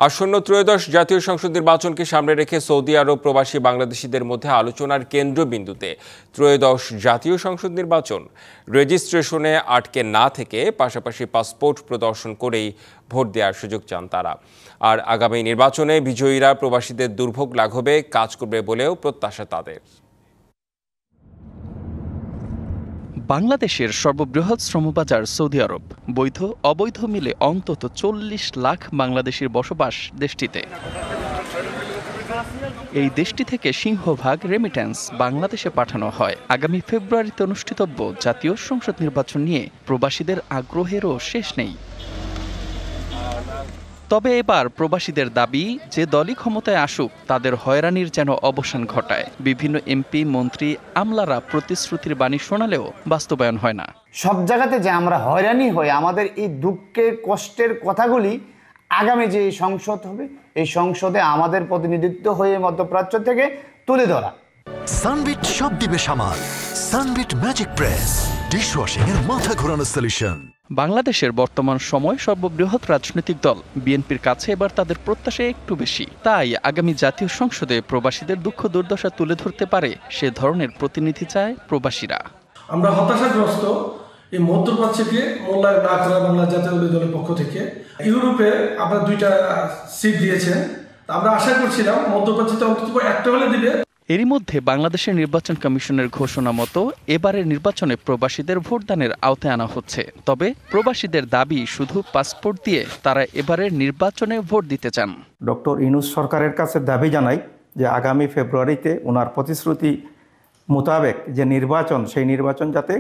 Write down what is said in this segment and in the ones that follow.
আসন্ন ত্রয়োদশ জাতীয় সংসদ নির্বাচনকে সামনে রেখে সৌদি আরব প্রবাসী বাংলাদেশিদের মধ্যে আলোচনার কেন্দ্রবিন্দুতে ত্রয়োদশ জাতীয় সংসদ নির্বাচন। রেজিস্ট্রেশনে আটকে না থেকে পাশাপাশি পাসপোর্ট প্রদর্শন করেই ভোট দেওয়ার সুযোগ চান তারা। আর আগামী নির্বাচনে বিজয়ীরা প্রবাসীদের দুর্ভোগ লাঘবে কাজ করবে বলেও প্রত্যাশা তাদের। বাংলাদেশের সর্ববৃহৎ শ্রমবাজার সৌদি আরব, বৈধ অবৈধ মিলে অন্তত ৪০ লাখ বাংলাদেশির বসবাস দেশটিতে। এই দেশটি থেকে সিংহভাগ রেমিট্যান্স বাংলাদেশে পাঠানো হয়। আগামী ফেব্রুয়ারিতে অনুষ্ঠিতব্য জাতীয় সংসদ নির্বাচন নিয়ে প্রবাসীদের আগ্রহেরও শেষ নেই। তবে এবার প্রবাসীদের দাবি, যে দলই ক্ষমতায় আসুক তাদের হয়রানির যেন অবসান ঘটায়। বিভিন্ন এমপি, মন্ত্রী, আমলারা প্রতিশ্রুতির বাণী শোনালেও বাস্তবায়ন হয় না। সব জায়গাতে যে আমরা হয়রানি হই, আমাদের এই দুঃখের কষ্টের কথাগুলি আগামী যে সংসদ হবে, এই সংসদে আমাদের প্রতিনিধিত্ব হয়ে মধ্যপ্রাচ্য থেকে তুলে ধরা। সানবিট সব দিবে সামাল। সানবিট ম্যাজিক প্রেস, ডিশওয়াশিং এর মাথা ঘোরানো সলিউশন। বাংলাদেশের বর্তমান সময় সর্ববৃহৎ রাজনৈতিক দল বিএনপির কাছে এবার তাদের প্রত্যাশা একটু বেশি। তাই আগামী জাতীয় সংসদে প্রবাসীদের দুঃখ দুর্দশা তুলে ধরতে পারে সে ধরনের প্রতিনিধি চায় প্রবাসীরা। আমরা হতাশাগ্রস্ত এই মধ্যপ্রাচ্যকে মূল্যায়ন না করা বাংলা জাতীয় দলের পক্ষ থেকে। ইউরোপে আপনারা 2টা সিট দিয়েছেন, আমরা আশা করছিলাম মধ্যপ্রাচ্যতে অন্তত একটা হলে দিবে। এরই মধ্যে বাংলাদেশের নির্বাচন কমিশনের ঘোষণা মতো এবারের নির্বাচনে প্রবাসীদের ভোটদানের আওতায় আনা হচ্ছে। তবে প্রবাসীদের দাবি, শুধু পাসপোর্ট দিয়ে তারা এবারের নির্বাচনে ভোট দিতে চান। ডক্টর ইউনূস সরকারের কাছে দাবি জানাই যে আগামী ফেব্রুয়ারিতে ওনার প্রতিশ্রুতি মোতাবেক যে নির্বাচন, সেই নির্বাচন যাতে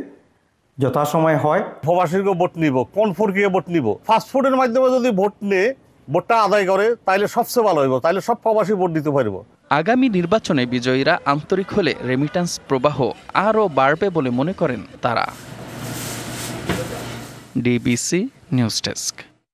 যথাসময়ে হয়। প্রবাসীকে ভোট নিব, কোন প্রক্রিয়া ভোট নিব, পাসপোর্টের মাধ্যমে যদি ভোট নিয়ে ভোটটা আদায় করে তাইলে সবচেয়ে ভালো হইব, তাইলে সব প্রবাসী ভোট দিতে পারবো। আগামী নির্বাচনে বিজয়ীরা আন্তরিক হলে রেমিট্যান্স প্রবাহ আরও বাড়বে বলে মনে করেন তারা। DBC news desk.